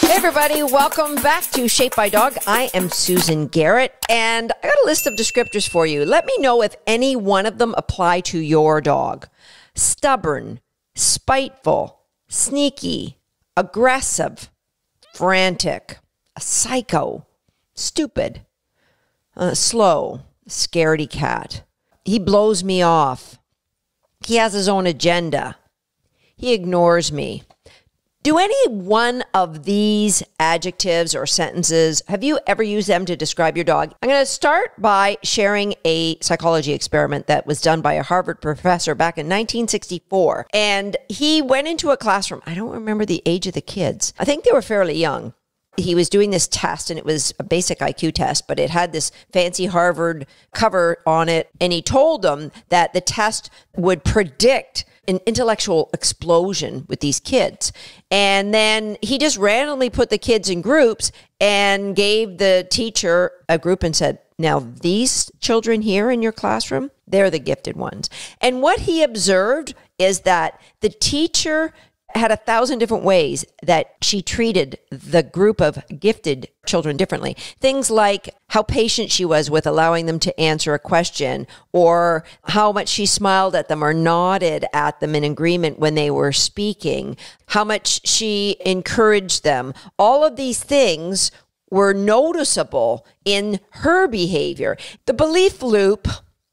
Hey everybody, welcome back to Shaped by Dog. I am Susan Garrett, and I got a list of descriptors for you. Let me know if any one of them apply to your dog. Stubborn, spiteful, sneaky, aggressive, frantic, a psycho, stupid, slow, scaredy cat. He blows me off. He has his own agenda. He ignores me. Do any one of these adjectives or sentences, have you ever used them to describe your dog? I'm going to start by sharing a psychology experiment that was done by a Harvard professor back in 1964. And he went into a classroom. I don't remember the age of the kids. I think they were fairly young. He was doing this test, and it was a basic IQ test, but it had this fancy Harvard cover on it. And he told them that the test would predict an intellectual explosion with these kids. And then he just randomly put the kids in groups and gave the teacher a group and said, now these children here in your classroom, they're the gifted ones. And what he observed is that the teacher had 1,000 different ways that she treated the group of gifted children differently. Things like how patient she was with allowing them to answer a question, or how much she smiled at them or nodded at them in agreement when they were speaking, how much she encouraged them. All of these things were noticeable in her behavior. The belief loop,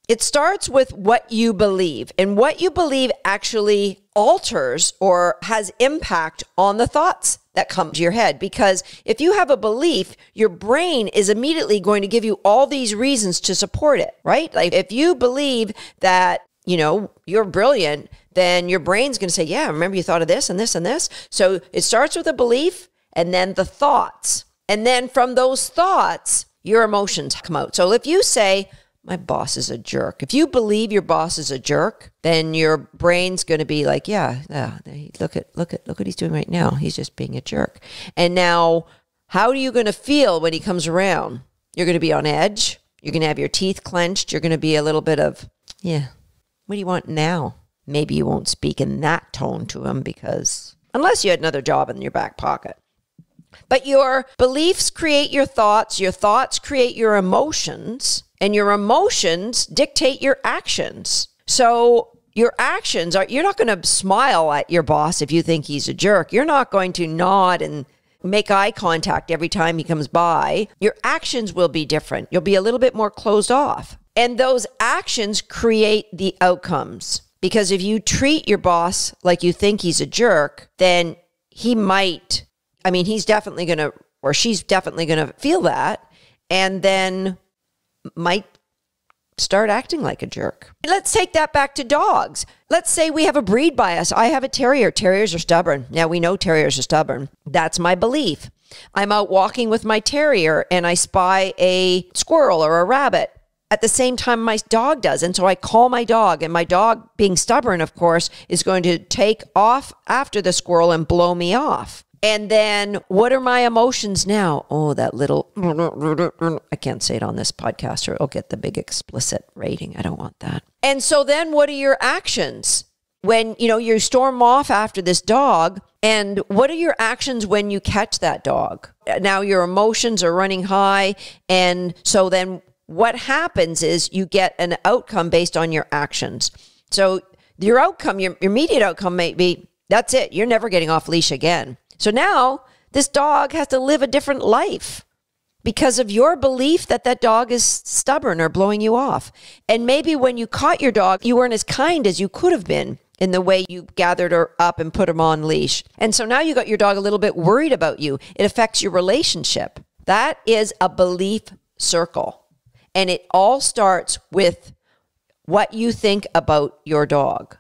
it starts with what you believe, and what you believe actually alters or has impact on the thoughts that come to your head. Because if you have a belief, your brain is immediately going to give you all these reasons to support it, right? Like if you believe that, you know, you're brilliant, then your brain's going to say, yeah, remember you thought of this and this and this. So it starts with a belief and then the thoughts. And then from those thoughts, your emotions come out. So if you say, my boss is a jerk. If you believe your boss is a jerk, then your brain's going to be like, yeah, look at what he's doing right now. He's just being a jerk. And now, how are you going to feel when he comes around? You're going to be on edge. You're going to have your teeth clenched. You're going to be a little bit of, yeah, what do you want now? Maybe you won't speak in that tone to him because, unless you had another job in your back pocket. But your beliefs create your thoughts create your emotions, and your emotions dictate your actions. So your actions are, you're not going to smile at your boss if you think he's a jerk. You're not going to nod and make eye contact every time he comes by. Your actions will be different. You'll be a little bit more closed off. And those actions create the outcomes. Because if you treat your boss like you think he's a jerk, then he might, he's definitely going to, or she's definitely going to feel that, and then might start acting like a jerk. Let's take that back to dogs. Let's say we have a breed bias. I have a terrier. Terriers are stubborn. Now we know terriers are stubborn. That's my belief. I'm out walking with my terrier and I spy a squirrel or a rabbit at the same time my dog does. And so I call my dog, and my dog, being stubborn, of course, is going to take off after the squirrel and blow me off. And then what are my emotions now? Oh, that little, I can't say it on this podcast or it'll get the big explicit rating. I don't want that. And so then what are your actions? When, you storm off after this dog, and what are your actions when you catch that dog? Now your emotions are running high. And so then what happens is you get an outcome based on your actions. So your outcome, your immediate outcome may be, that's it. You're never getting off leash again. So now this dog has to live a different life because of your belief that that dog is stubborn or blowing you off. And maybe when you caught your dog, you weren't as kind as you could have been in the way you gathered her up and put him on leash. And so now you got your dog a little bit worried about you. It affects your relationship. That is a belief circle. And it all starts with what you think about your dog.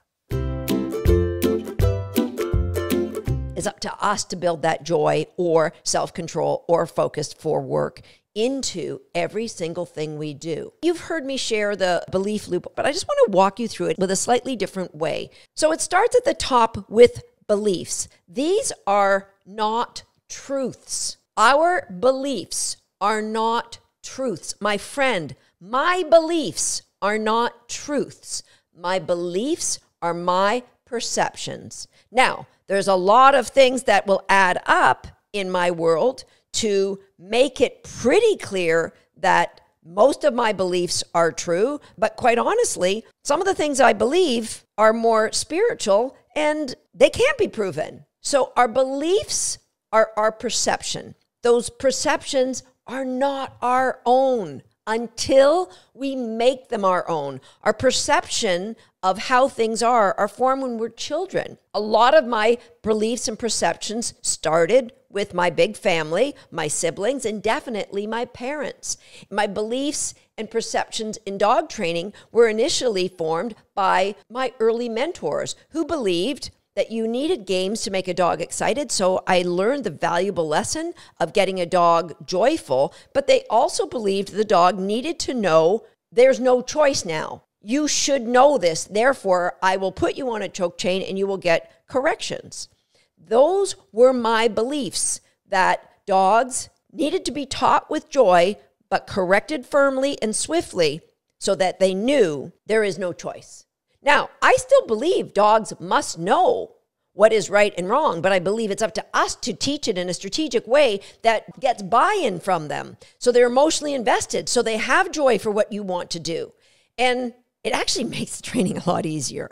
It's up to us to build that joy or self-control or focus for work into every single thing we do. You've heard me share the belief loop, but I just want to walk you through it with a slightly different way. So it starts at the top with beliefs. These are not truths. Our beliefs are not truths. My friend, my beliefs are not truths. My beliefs are my perceptions. Now, there's a lot of things that will add up in my world to make it pretty clear that most of my beliefs are true, but quite honestly, some of the things I believe are more spiritual and they can't be proven. So our beliefs are our perception. Those perceptions are not our own until we make them our own. Our perception of how things are formed when we're children. A lot of my beliefs and perceptions started with my big family, my siblings, and definitely my parents. My beliefs and perceptions in dog training were initially formed by my early mentors who believed that you needed games to make a dog excited. So I learned the valuable lesson of getting a dog joyful, but they also believed the dog needed to know there's no choice now. You should know this. Therefore, I will put you on a choke chain and you will get corrections. Those were my beliefs that dogs needed to be taught with joy, but corrected firmly and swiftly so that they knew there is no choice. Now, I still believe dogs must know what is right and wrong, but I believe it's up to us to teach it in a strategic way that gets buy-in from them. So they're emotionally invested, so they have joy for what you want to do. And it actually makes the training a lot easier.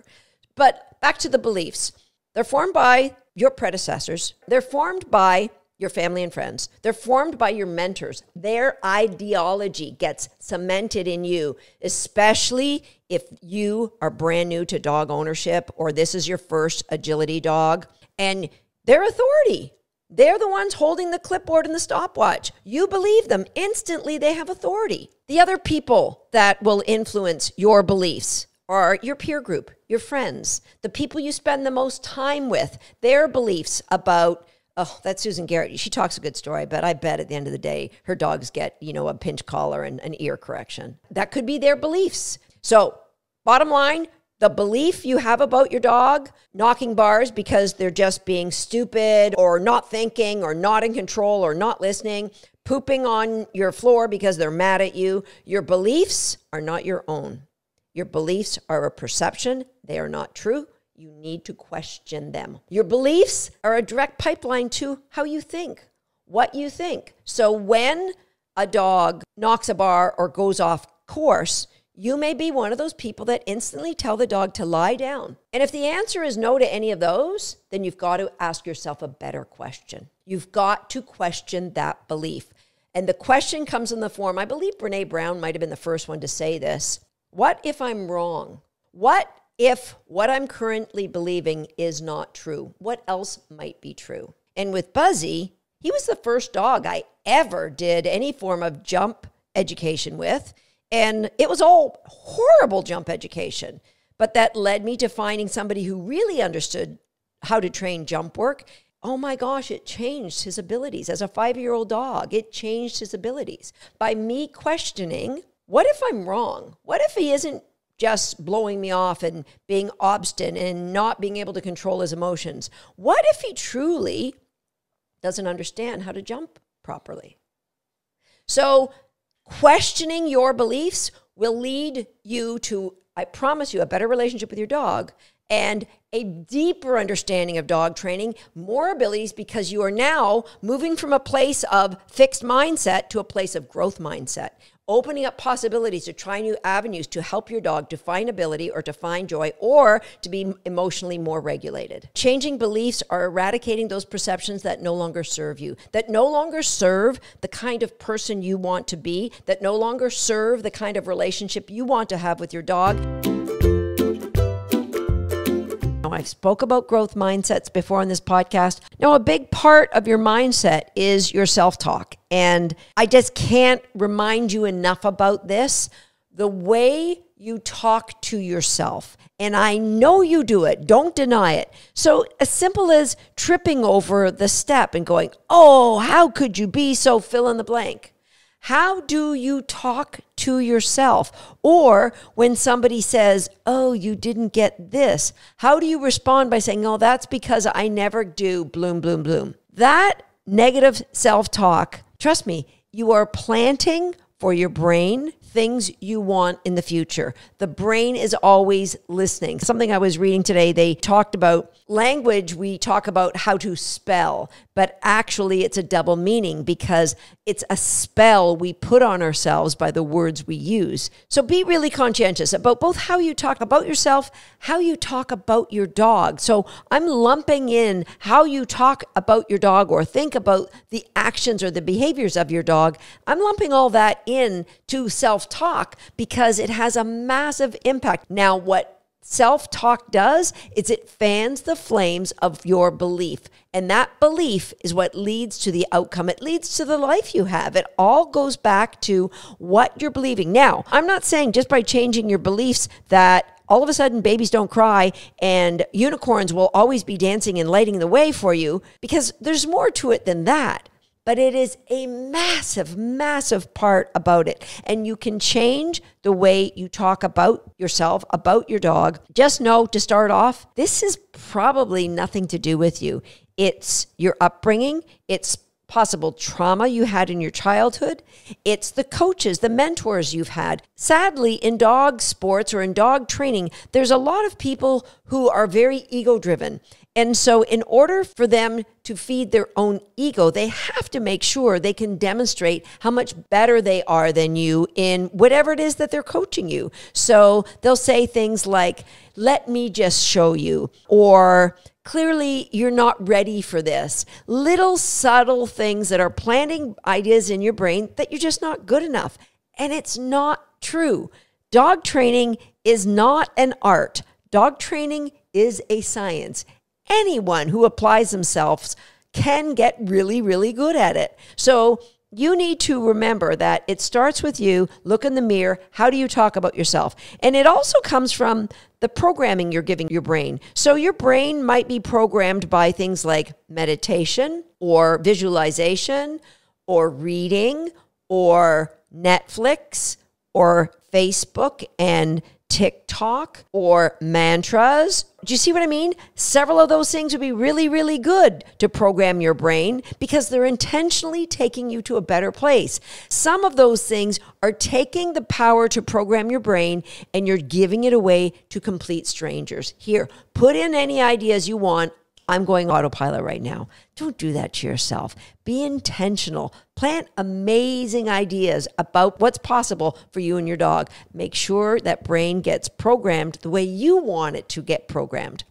But back to the beliefs. They're formed by your predecessors. They're formed by your family and friends. They're formed by your mentors. Their ideology gets cemented in you, especially if you are brand new to dog ownership or this is your first agility dog. And their authority. They're the ones holding the clipboard and the stopwatch. You believe them. Instantly, they have authority. The other people that will influence your beliefs are your peer group, your friends, the people you spend the most time with, their beliefs about, oh, that's Susan Garrett. She talks a good story, but I bet at the end of the day, her dogs get, a pinch collar and an ear correction. That could be their beliefs. So bottom line, the belief you have about your dog knocking bars because they're just being stupid or not thinking or not in control or not listening, pooping on your floor because they're mad at you, your beliefs are not your own. Your beliefs are a perception. They are not true. You need to question them. Your beliefs are a direct pipeline to how you think, what you think. So when a dog knocks a bar or goes off course, you may be one of those people that instantly tell the dog to lie down. And if the answer is no to any of those, then you've got to ask yourself a better question. You've got to question that belief. And the question comes in the form, I believe Brené Brown might have been the first one to say this. What if I'm wrong? What if what I'm currently believing is not true? What else might be true? And with Buzzy, he was the first dog I ever did any form of jump education with. And it was all horrible jump education. But that led me to finding somebody who really understood how to train jump work. Oh my gosh, it changed his abilities. As a 5-year-old dog, it changed his abilities. By me questioning, what if I'm wrong? What if he isn't just blowing me off and being obstinate and not being able to control his emotions? What if he truly doesn't understand how to jump properly? So questioning your beliefs will lead you to, I promise you, a better relationship with your dog and a deeper understanding of dog training, more abilities, because you are now moving from a place of fixed mindset to a place of growth mindset, opening up possibilities to try new avenues to help your dog to find ability or to find joy or to be emotionally more regulated. Changing beliefs are eradicating those perceptions that no longer serve you, that no longer serve the kind of person you want to be, that no longer serve the kind of relationship you want to have with your dog. I've spoke about growth mindsets before on this podcast. Now, a big part of your mindset is your self-talk. And I just can't remind you enough about this. The way you talk to yourself, and I know you do it, don't deny it. So as simple as tripping over the step and going, oh, how could you be so fill in the blank? How do you talk to yourself? Or when somebody says, oh, you didn't get this, how do you respond by saying, oh, that's because I never do bloom, bloom, bloom? That negative self-talk, trust me, you are planting for your brain things you want in the future. The brain is always listening. Something I was reading today, they talked about language. We talk about how to spell, but actually it's a double meaning because it's a spell we put on ourselves by the words we use. So be really conscientious about both how you talk about yourself, how you talk about your dog. So I'm lumping in how you talk about your dog or think about the actions or the behaviors of your dog. I'm lumping all that in to self-talk because it has a massive impact. Now, what self-talk does is it fans the flames of your belief. And that belief is what leads to the outcome. It leads to the life you have. It all goes back to what you're believing. Now, I'm not saying just by changing your beliefs that all of a sudden babies don't cry and unicorns will always be dancing and lighting the way for you, because there's more to it than that. But it is a massive, massive part about it. And you can change the way you talk about yourself, about your dog. Just know, to start off, this is probably nothing to do with you. It's your upbringing. It's possible trauma you had in your childhood. It's the coaches, the mentors you've had. Sadly, in dog sports or in dog training, there's a lot of people who are very ego-driven. And so in order for them to feed their own ego, they have to make sure they can demonstrate how much better they are than you in whatever it is that they're coaching you. So they'll say things like, let me just show you, or clearly you're not ready for this. Little subtle things that are planting ideas in your brain that you're just not good enough. And it's not true. Dog training is not an art. Dog training is a science. Anyone who applies themselves can get really, really good at it. So you need to remember that it starts with you. Look in the mirror. How do you talk about yourself? And it also comes from the programming you're giving your brain. So your brain might be programmed by things like meditation or visualization or reading or Netflix or Facebook and TikTok or mantras. Do you see what I mean? Several of those things would be really, really good to program your brain because they're intentionally taking you to a better place. Some of those things are taking the power to program your brain and you're giving it away to complete strangers. Here, put in any ideas you want. I'm going autopilot right now. Don't do that to yourself. Be intentional. Plant amazing ideas about what's possible for you and your dog. Make sure that brain gets programmed the way you want it to get programmed.